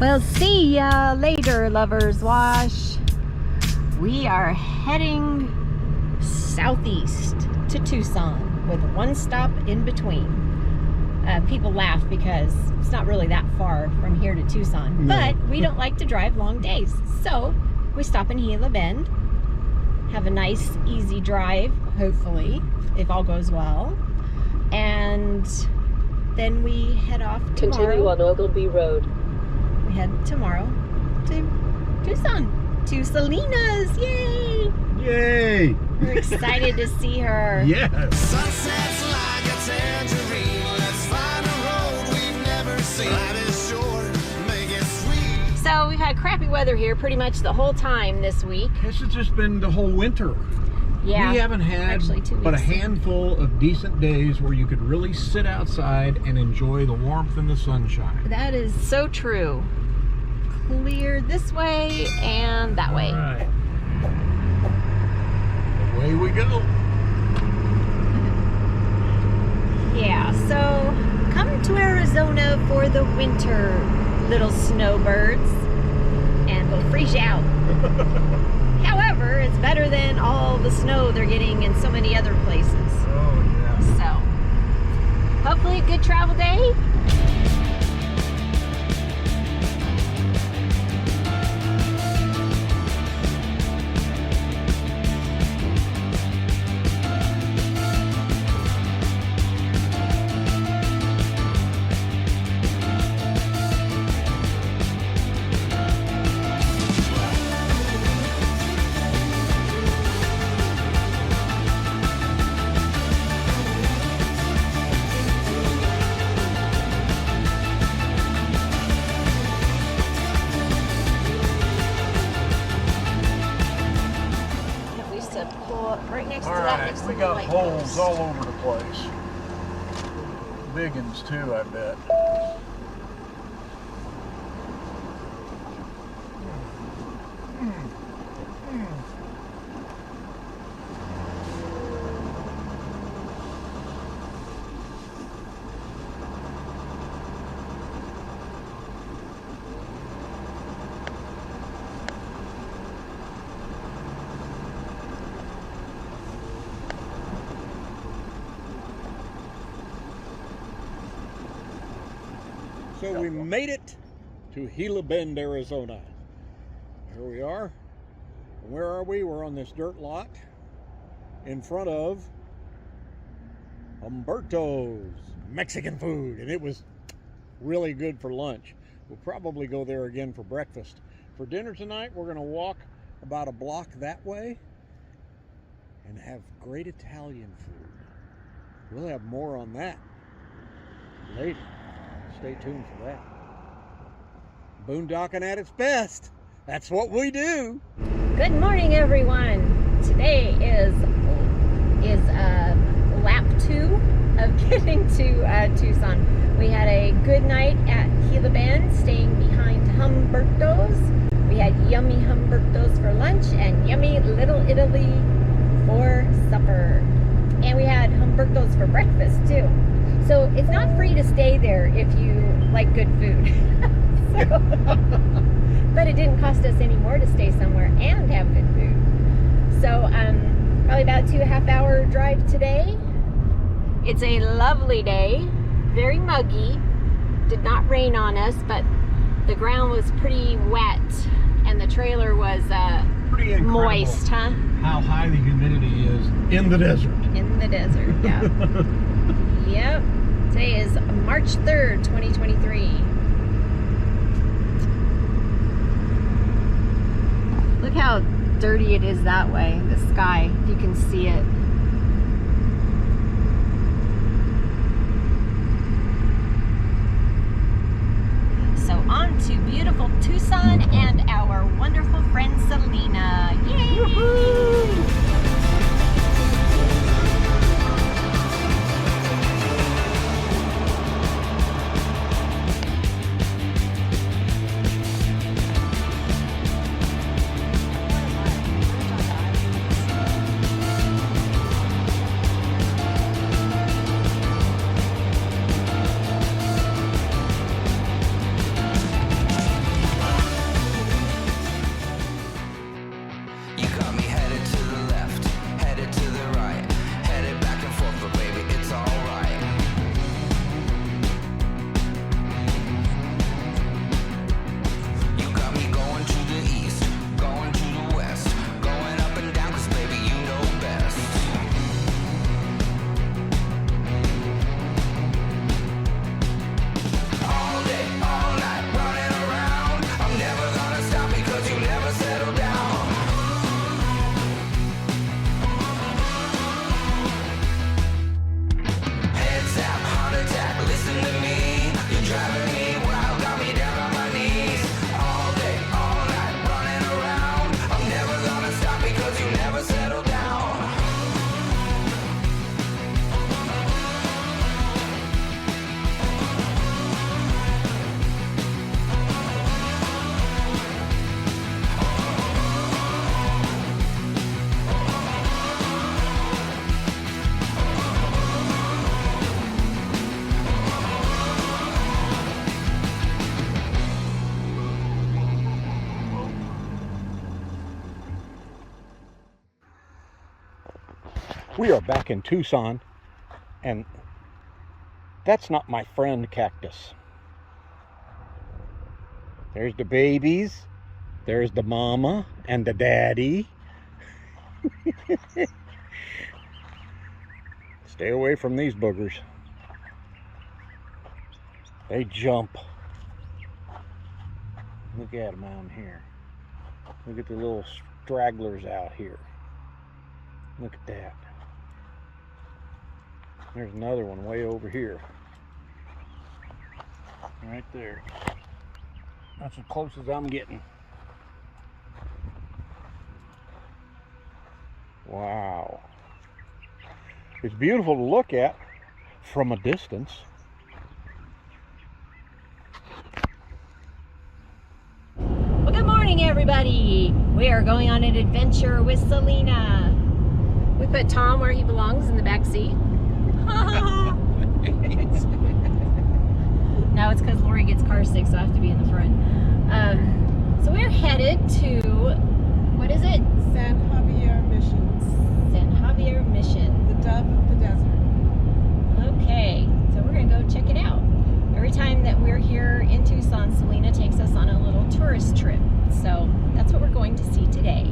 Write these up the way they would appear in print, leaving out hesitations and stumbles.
Well, see ya later, Lovers Wash. We are heading southeast to Tucson with one stop in between. People laugh because it's not really that far from here to Tucson, but we don't like to drive long days. So we stop in Gila Bend, have a nice, easy drive, hopefully, if all goes well. And then we head off tomorrow. Continue on Ogleby Road. We head tomorrow to Tucson, to Selena's. Yay! Yay! We're excited to see her. Yes! Sunsets like a tangerine. Let's find a road we've never seen. Life is short, make it sweet. So we've had crappy weather here pretty much the whole time this week. This has just been the whole winter. Yeah. We haven't had actually 2 weeks. but a handful of decent days where you could really sit outside and enjoy the warmth and the sunshine. That is so true. Clear this way and that way. All right. Away we go. Yeah, so come to Arizona for the winter, little snowbirds, and we'll freeze you out. However, it's better than all the snow they're getting in so many other places. Oh, yeah. So, hopefully a good travel day. Right next All to that, right, next to we the got light holes post. all over the place. Big ones too, I bet. So we made it to Gila Bend, Arizona. Here we are. And where are we? We're on this dirt lot in front of Humberto's Mexican food, and it was really good for lunch. We'll probably go there again for breakfast. For dinner tonight, we're going to walk about a block that way and have great Italian food. We'll have more on that later. Stay tuned for that. Boondocking at its best. That's what we do. Good morning, everyone. Today is lap 2 of getting to Tucson. We had a good night at Gila Bend, staying behind Humberto's. We had yummy Humberto's for lunch and yummy Little Italy for supper. And we had Humberto's for breakfast too. So it's not free to stay there if you like good food. But it didn't cost us any more to stay somewhere and have good food. So probably about 2.5 hour drive today. It's a lovely day, very muggy. Did not rain on us, but the ground was pretty wet and the trailer was Pretty incredible moist, huh? how high the humidity is in the desert. In the desert, yeah. Yep. Today is March 3rd, 2023. Look how dirty it is that way, the sky. You can see it. So on to beautiful Tucson and our wonderful friend Selena. Yay! Woohoo! We are back in Tucson, and that's not my friend cactus. There's the babies, there's the mama and the daddy. Stay away from these boogers. They jump. Look at them out here. Look at the little stragglers out here. Look at that. There's another one way over here. Right there. That's as close as I'm getting. Wow. It's beautiful to look at from a distance. Well, good morning, everybody. We are going on an adventure with Selena. We put Tom where he belongs, in the back seat. No, it's because Lori gets car sick, so I have to be in the front. So we're headed to, what is it? San Xavier Mission. San Xavier Mission. The dove of the desert. Okay, so we're going to go check it out. Every time that we're here in Tucson, Selena takes us on a little tourist trip. So that's what we're going to see today.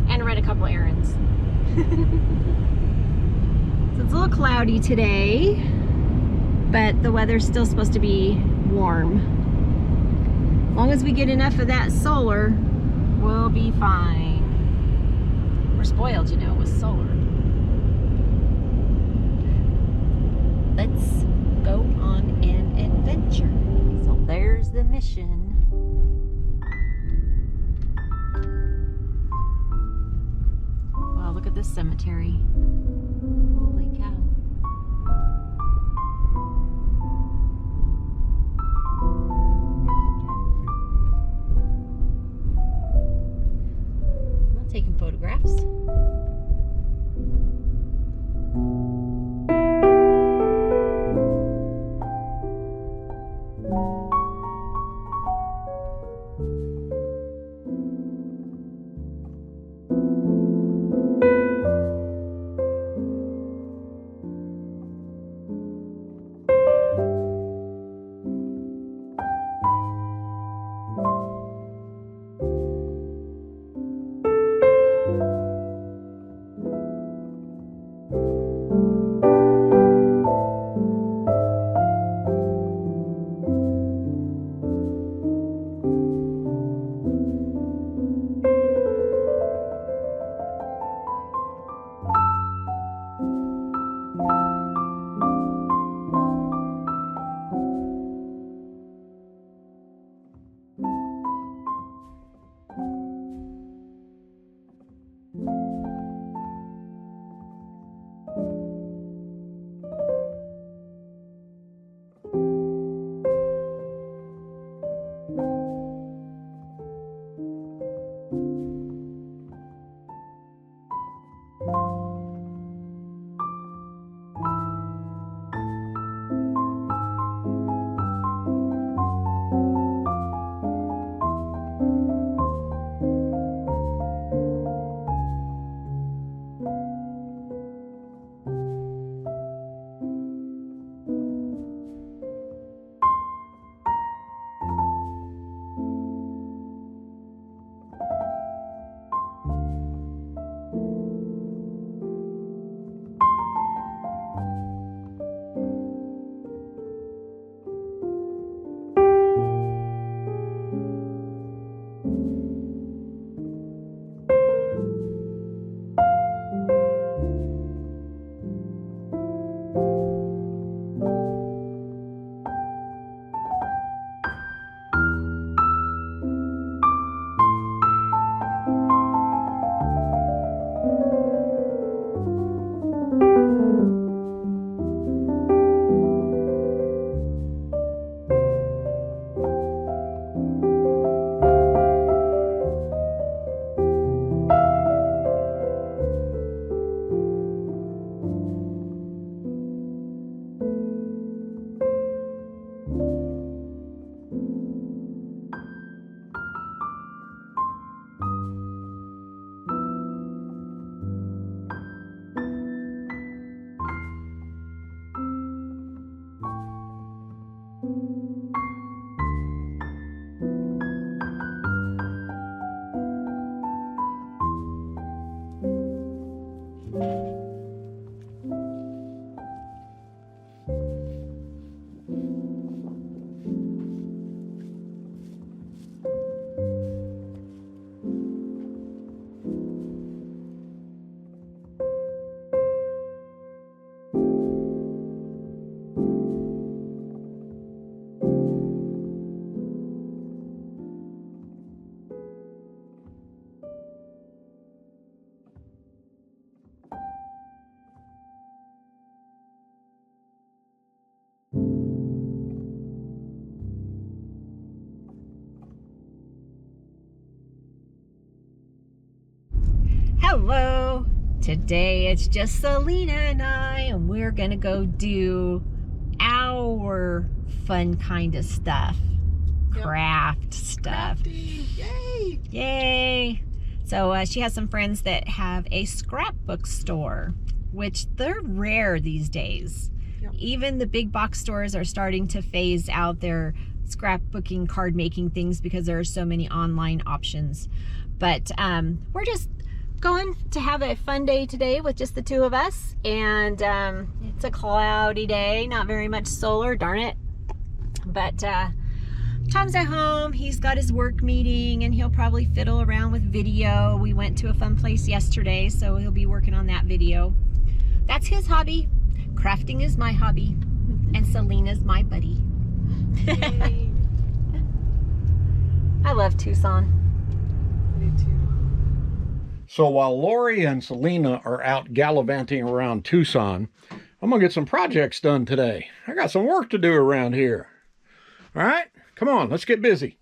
And run a couple errands. So it's a little cloudy today, but the weather's still supposed to be warm. As long as we get enough of that solar, we'll be fine. We're spoiled, you know, with solar. Let's go on an adventure. So there's the mission. Wow, look at this cemetery. Holy cow. I'm not taking photographs. Hello. Today it's just Selena and I, and we're gonna go do our fun kind of stuff. Yep. Craft stuff. Crafty. Yay! Yay! So she has some friends that have a scrapbook store, which they're rare these days. Yep. Even the big box stores are starting to phase out their scrapbooking, card making things because there are so many online options. But we're just going to have a fun day today with just the two of us, and it's a cloudy day, not very much solar, darn it. But Tom's at home, he's got his work meeting, and he'll probably fiddle around with video. We went to a fun place yesterday, so he'll be working on that video. That's his hobby. Crafting is my hobby, and Selena's my buddy. Yay. I love Tucson. Me too. So while Lori and Selena are out gallivanting around Tucson, I'm going to get some projects done today. I got some work to do around here. All right, come on, let's get busy.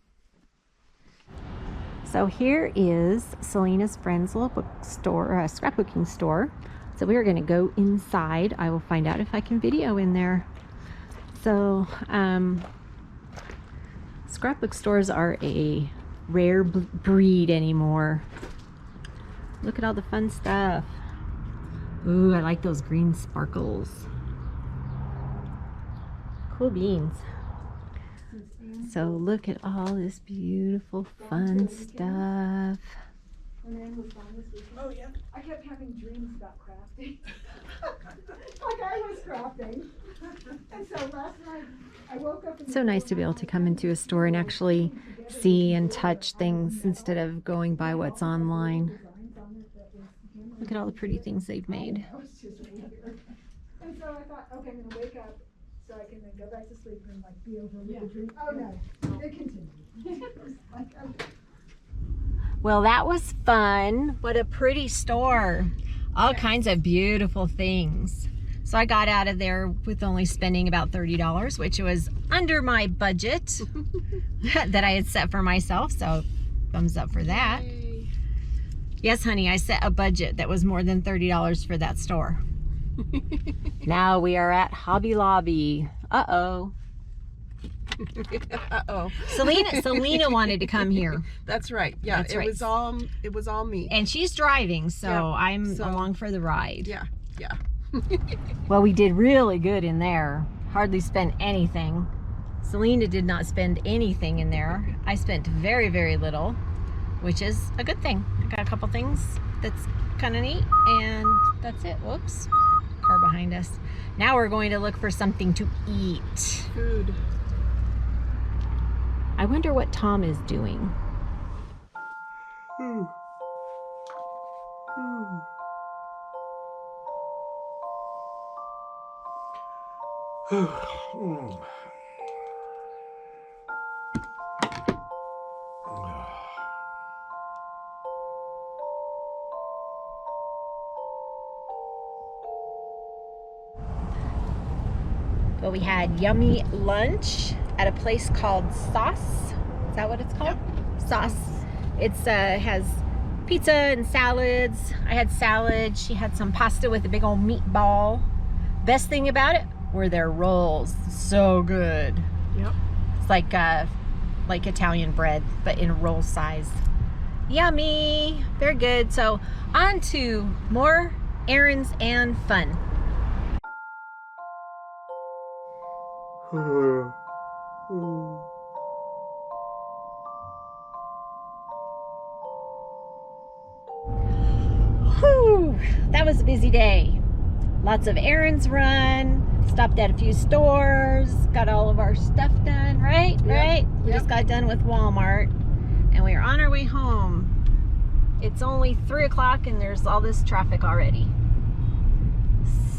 So here is Selena's friend's little bookstore, scrapbooking store. So we are going to go inside. I will find out if I can video in there. So scrapbook stores are a rare breed anymore. Look at all the fun stuff. Ooh, I like those green sparkles. Cool beans. So look at all this beautiful fun stuff. Oh yeah. I kept having dreams about crafting. Like I was crafting. And so last night I woke up. It's so nice to be able to come into a store and actually see and touch things instead of going by what's online. Look at all the pretty things they've made. I was just weird. And so I thought, okay, I'm gonna wake up so I can then go back to sleep and like be over with the dream. Oh no, it continued. Like, okay. Well, that was fun. What a pretty store. All kinds of beautiful things. So I got out of there with only spending about $30, which was under my budget that I had set for myself. So thumbs up for that. Yay. Yes, honey, I set a budget that was more than $30 for that store. Now we are at Hobby Lobby. Uh-oh. Uh-oh. Selena wanted to come here. That's right. Yeah, That's right. It was all me. And she's driving, so Yeah, I'm so- along for the ride. Yeah. Yeah. Well, we did really good in there. Hardly spent anything. Selena did not spend anything in there. I spent very, very little, which is a good thing. I got a couple things that's kind of neat, and that's it. Whoops. Car behind us. Now we're going to look for something to eat. Food. I wonder what Tom is doing. But we had yummy lunch at a place called Sauce. Is that what it's called? Yep. Sauce. It's has pizza and salads. I had salad. She had some pasta with a big old meatball. Best thing about it were their rolls. So good. Yep. It's like Italian bread, but in roll size. Yummy. Very good. So on to more errands and fun. Whew, that was a busy day. Lots of errands run, stopped at a few stores, got all of our stuff done, right? Yep. Right? We Yep. just got done with Walmart, and we are on our way home. It's only 3 o'clock and there's all this traffic already.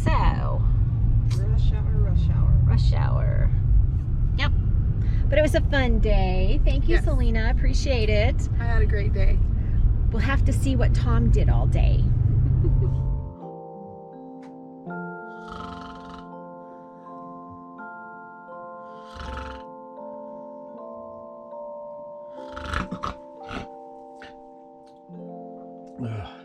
So, Rush hour, rush hour. rush hour. Yep. But it was a fun day. Thank you, Yes. Selena. Appreciate it. I had a great day. We'll have to see what Tom did all day. Ugh.